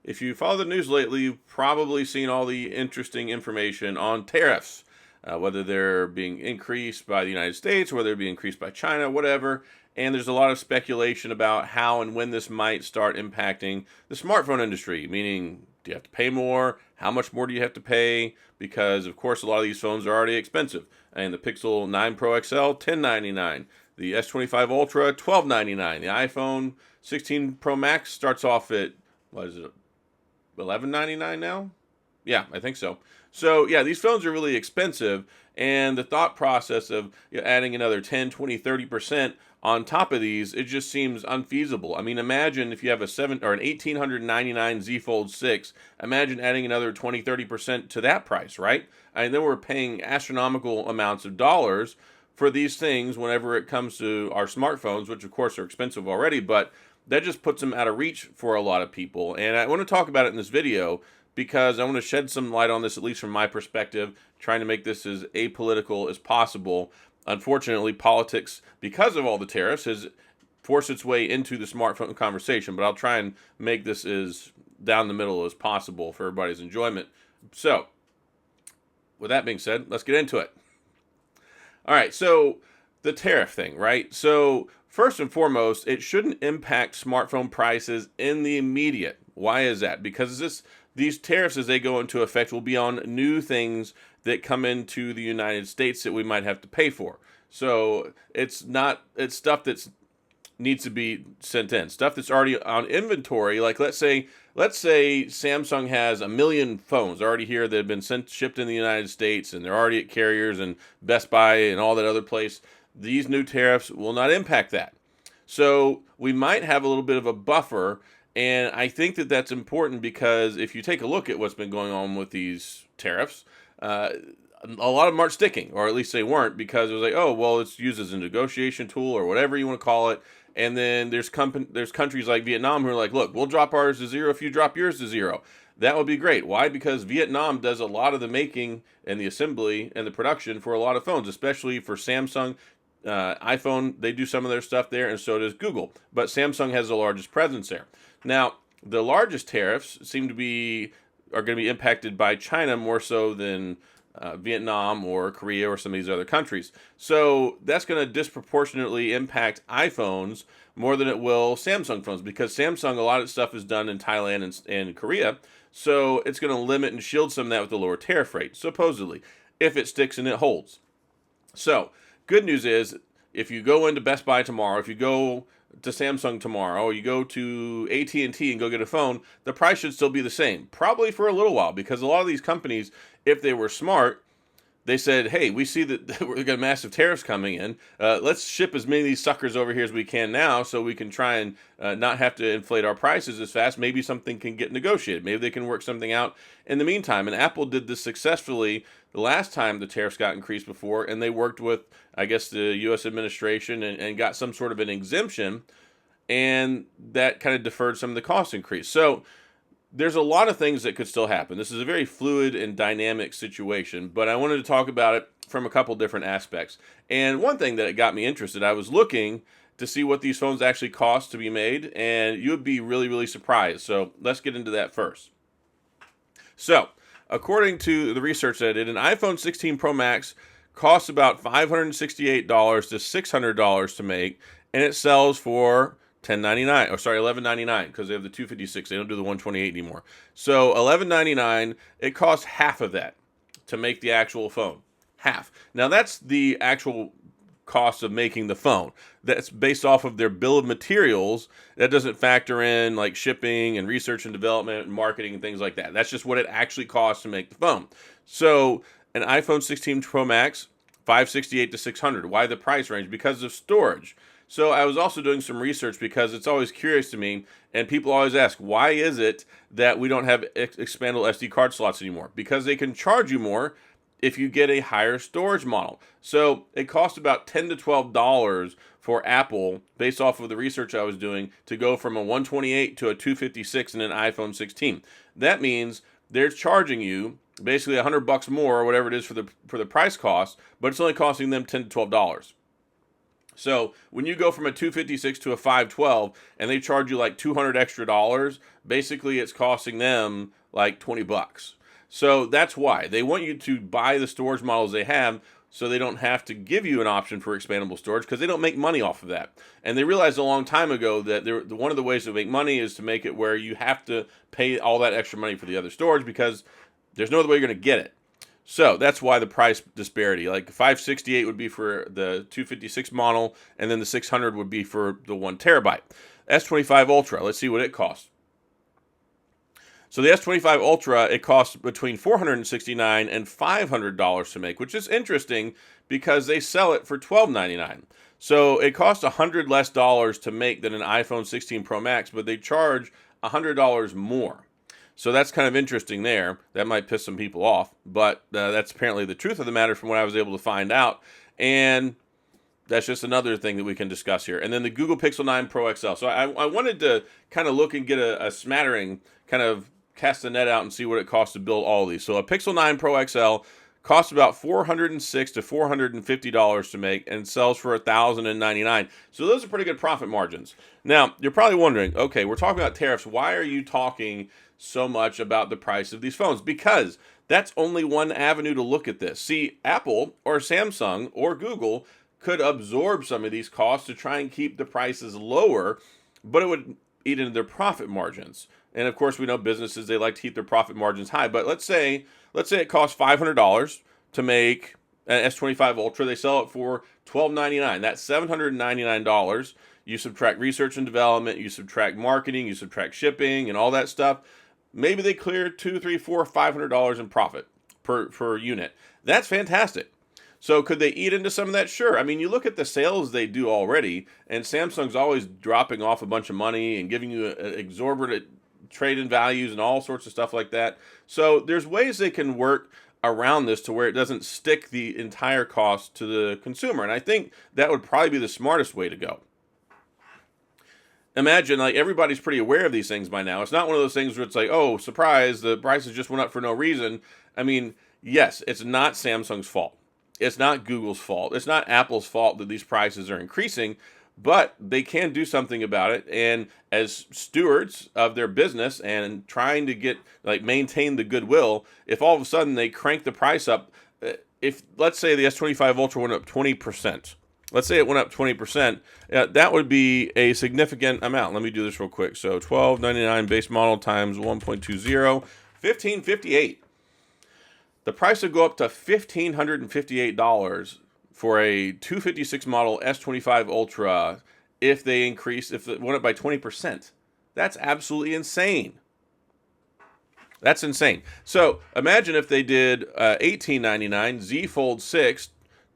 if you follow the news lately, you've probably seen all the interesting information on tariffs, whether they're being increased by the United States, whether they're being increased by China, whatever. And there's a lot of speculation about how and when this might start impacting the smartphone industry, meaning, do you have to pay more? How much more do you have to pay? Because, of course, a lot of these phones are already expensive. And the Pixel 9 Pro XL, $1099. The S25 Ultra, $1299. The iPhone 16 Pro Max starts off at, what is it, $1199 now? Yeah, I think so. So, yeah, these phones are really expensive, and the thought process of adding another 10, 20, 30% on top of these, it just seems unfeasible. I mean, imagine if you have an 1899 Z Fold 6, imagine adding another 20, 30% to that price, right? And then we're paying astronomical amounts of dollars for these things whenever it comes to our smartphones, which of course are expensive already, but that just puts them out of reach for a lot of people. And I want to talk about it in this video because I want to shed some light on this, at least from my perspective, trying to make this as apolitical as possible. Unfortunately, politics, because of all the tariffs, has forced its way into the smartphone conversation, but I'll try and make this as down the middle as possible for everybody's enjoyment. So, with that being said, let's get into it. All right, so the tariff thing, right? So first and foremost, it shouldn't impact smartphone prices in the immediate. Why is that? Because these tariffs, as they go into effect, will be on new things that come into the United States that we might have to pay for. So it's stuff that's needs to be sent in. Stuff that's already on inventory, like let's say Samsung has 1 million phones already here that have been shipped in the United States, and they're already at carriers and Best Buy and all that other place. These new tariffs will not impact that. So we might have a little bit of a buffer, and I think that that's important because if you take a look at what's been going on with these tariffs, a lot of them aren't sticking, or at least they weren't, because it was like, oh, well, it's used as a negotiation tool or whatever you want to call it. And then there's countries like Vietnam who are like, look, we'll drop ours to zero if you drop yours to zero. That would be great. Why? Because Vietnam does a lot of the making and the assembly and the production for a lot of phones, especially for Samsung, iPhone. They do some of their stuff there, and so does Google. But Samsung has the largest presence there. Now, the largest tariffs are going to be impacted by China more so than Vietnam or Korea or some of these other countries. So that's going to disproportionately impact iPhones more than it will Samsung phones, because Samsung, a lot of stuff is done in Thailand and Korea. So it's going to limit and shield some of that with the lower tariff rate, supposedly, if it sticks and it holds. So good news is, if you go into Best Buy tomorrow, if you go to Samsung tomorrow, or you go to AT&T and go get a phone, the price should still be the same, probably for a little while, because a lot of these companies, if they were smart, they said, hey, we see that we've got massive tariffs coming in. Let's ship as many of these suckers over here as we can now so we can try and not have to inflate our prices as fast. Maybe something can get negotiated. Maybe they can work something out in the meantime. And Apple did this successfully the last time the tariffs got increased before, and they worked with, I guess, the U.S. administration and got some sort of an exemption, and that kind of deferred some of the cost increase. So there's a lot of things that could still happen. This is a very fluid and dynamic situation, but I wanted to talk about it from a couple different aspects. And one thing that got me interested, I was looking to see what these phones actually cost to be made, and you would be really, really surprised. So let's get into that first. So, according to the research that I did, an iPhone 16 Pro Max costs about $568 to $600 to make, and it sells for $11.99, because they have the 256. They don't do the 128 anymore. So $11.99, it costs half of that to make the actual phone. Half. Now that's the actual cost of making the phone. That's based off of their bill of materials. That doesn't factor in like shipping and research and development and marketing and things like that. That's just what it actually costs to make the phone. So an iPhone 16 Pro Max, $568 to $600. Why the price range? Because of storage. So I was also doing some research because it's always curious to me, and people always ask, why is it that we don't have expandable SD card slots anymore? Because they can charge you more if you get a higher storage model. So it costs about $10 to $12 for Apple, based off of the research I was doing, to go from a 128 to a 256 in an iPhone 16. That means they're charging you basically $100 more or whatever it is for the price cost, but it's only costing them $10 to $12. So when you go from a 256 to a 512 and they charge you like 200 extra dollars, basically it's costing them like 20 bucks. So that's why they want you to buy the storage models they have so they don't have to give you an option for expandable storage because they don't make money off of that. And they realized a long time ago that one of the ways to make money is to make it where you have to pay all that extra money for the other storage because there's no other way you're going to get it. So that's why the price disparity, like 568 would be for the 256 model, and then the 600 would be for the 1 terabyte. S25 Ultra, let's see what it costs. So the S25 Ultra, it costs between $469 and $500 to make, which is interesting because they sell it for $1299. So it costs $100 less to make than an iPhone 16 Pro Max, but they charge $100 more. So that's kind of interesting there. That might piss some people off, but that's apparently the truth of the matter from what I was able to find out. And that's just another thing that we can discuss here. And then the Google Pixel 9 Pro XL. So I wanted to kind of look and get a smattering, kind of cast the net out and see what it costs to build all of these. So a Pixel 9 Pro XL costs about $406 to $450 to make and sells for $1,099. So those are pretty good profit margins. Now, you're probably wondering, okay, we're talking about tariffs. Why are you talking so much about the price of these phones? Because that's only one avenue to look at this. See, Apple or Samsung or Google could absorb some of these costs to try and keep the prices lower, but it would eat into their profit margins. And of course, we know businesses, they like to keep their profit margins high. But let's say it costs $500 to make an S25 Ultra. They sell it for $1299. That's $799. You subtract research and development, you subtract marketing, you subtract shipping and all that stuff. Maybe they clear $200, $300, $400, $500 in profit per unit. That's fantastic. So could they eat into some of that? Sure. I mean, you look at the sales they do already, and Samsung's always dropping off a bunch of money and giving you exorbitant trade-in values and all sorts of stuff like that. So there's ways they can work around this to where it doesn't stick the entire cost to the consumer. And I think that would probably be the smartest way to go. Imagine, like, everybody's pretty aware of these things by now. It's not one of those things where it's like, oh, surprise, the prices just went up for no reason. I mean, yes, it's not Samsung's fault. It's not Google's fault. It's not Apple's fault that these prices are increasing, but they can do something about it. And as stewards of their business and trying to get, like, maintain the goodwill, if all of a sudden they crank the price up, if, let's say the S25 Ultra went up 20%, let's say it went up 20%, that would be a significant amount. Let me do this real quick. So $1299 base model times 1.20, $1,558. The price would go up to $1,558 for a 256 model S25 Ultra if it went up by 20%. That's absolutely insane. That's insane. So imagine if they did $1,899 Z Fold 6,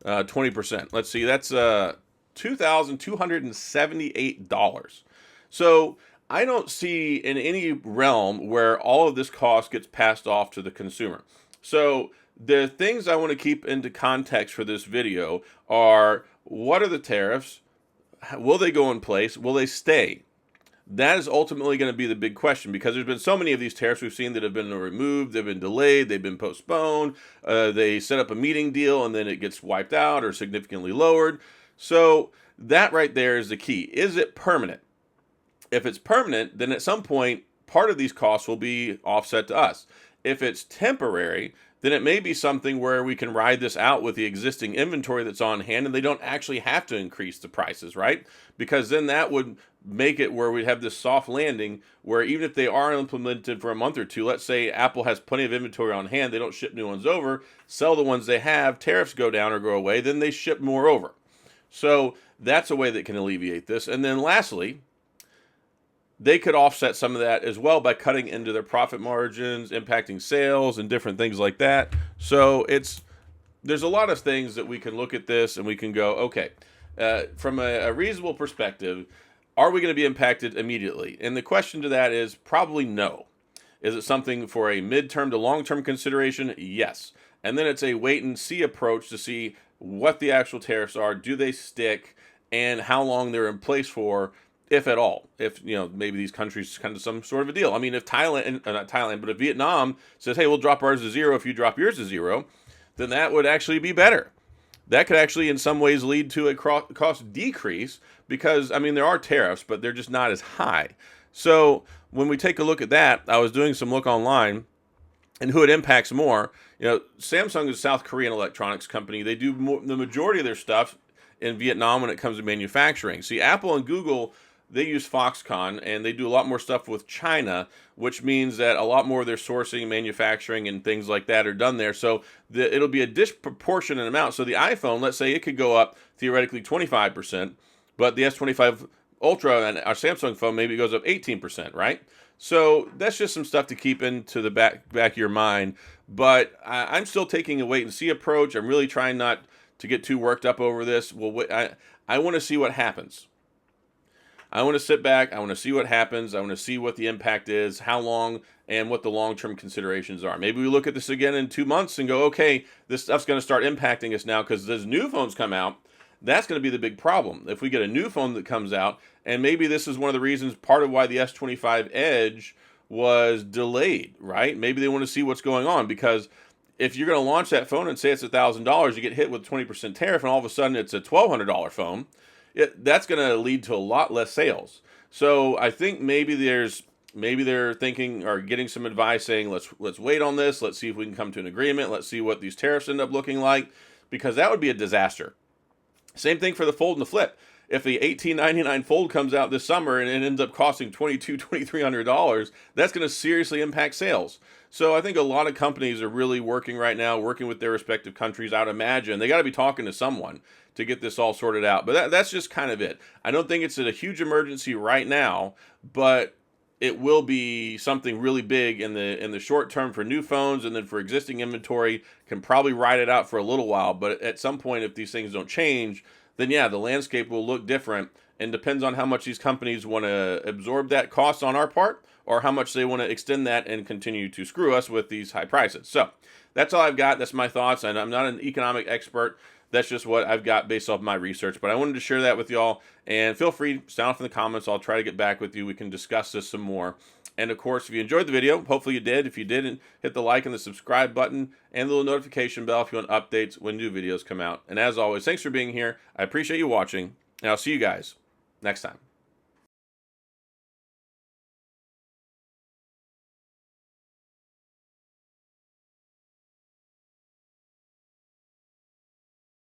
20%. Let's see, that's $2,278. So I don't see in any realm where all of this cost gets passed off to the consumer. So the things I want to keep into context for this video are, what are the tariffs? Will they go in place? Will they stay? That is ultimately going to be the big question, because there's been so many of these tariffs we've seen that have been removed, they've been delayed, they've been postponed, they set up a meeting deal and then it gets wiped out or significantly lowered. So that right there is the key. Is it permanent? If it's permanent, then at some point, part of these costs will be offset to us. If it's temporary, then it may be something where we can ride this out with the existing inventory that's on hand and they don't actually have to increase the prices, right? Because then that would make it where we'd have this soft landing where even if they are implemented for a month or two, let's say Apple has plenty of inventory on hand, they don't ship new ones over, sell the ones they have, tariffs go down or go away, then they ship more over. So that's a way that can alleviate this. And then lastly, they could offset some of that as well by cutting into their profit margins, impacting sales and different things like that. So there's a lot of things that we can look at this and we can go, okay, from a reasonable perspective, are we going to be impacted immediately? And the question to that is probably no. Is it something for a midterm to long-term consideration? Yes. And then it's a wait and see approach to see what the actual tariffs are, do they stick, and how long they're in place for, if at all. If, maybe these countries kind of some sort of a deal. I mean, if not Thailand, but if Vietnam says, hey, we'll drop ours to zero if you drop yours to zero, then that would actually be better. that could actually in some ways lead to a cost decrease because, I mean, there are tariffs, but they're just not as high. So when we take a look at that, I was doing some look online and who it impacts more. Samsung is a South Korean electronics company. They do the majority of their stuff in Vietnam when it comes to manufacturing. See, Apple and Google, they use Foxconn, and they do a lot more stuff with China, which means that a lot more of their sourcing, manufacturing, and things like that are done there. So it'll be a disproportionate amount. So the iPhone, let's say it could go up theoretically 25%, but the S25 Ultra and our Samsung phone maybe goes up 18%, right? So that's just some stuff to keep into the back of your mind. But I'm still taking a wait and see approach. I'm really trying not to get too worked up over this. Well, I want to see what happens. I want to sit back. I want to see what happens. I want to see what the impact is, how long, and what the long-term considerations are. Maybe we look at this again in 2 months and go, okay, this stuff's going to start impacting us now because as new phones come out, that's going to be the big problem. If we get a new phone that comes out, and maybe this is one of the reasons, part of why the S25 Edge was delayed, right? Maybe they want to see what's going on, because if you're going to launch that phone and say it's $1,000, you get hit with 20% tariff, and all of a sudden it's a $1,200 phone, that's going to lead to a lot less sales. So I think maybe they're thinking or getting some advice saying, let's wait on this. Let's see if we can come to an agreement. Let's see what these tariffs end up looking like, because that would be a disaster. Same thing for the Fold and the Flip. If the $18.99 Fold comes out this summer and it ends up costing $2,300, that's going to seriously impact sales. So I think a lot of companies are really working right now, working with their respective countries. I would imagine they got to be talking to someone to get this all sorted out. But that's just kind of it. I don't think it's a huge emergency right now, but it will be something really big in the short term for new phones, and then for existing inventory can probably ride it out for a little while. But at some point, if these things don't change, then yeah, the landscape will look different, and depends on how much these companies want to absorb that cost on our part, or how much they want to extend that and continue to screw us with these high prices. So that's all I've got. That's my thoughts, and I'm not an economic expert. That's just what I've got based off my research. But I wanted to share that with y'all. And feel free to sound off in the comments. I'll try to get back with you. We can discuss this some more. And of course, if you enjoyed the video, hopefully you did. If you didn't, hit the like and the subscribe button and the little notification bell if you want updates when new videos come out. And as always, thanks for being here. I appreciate you watching. And I'll see you guys next time.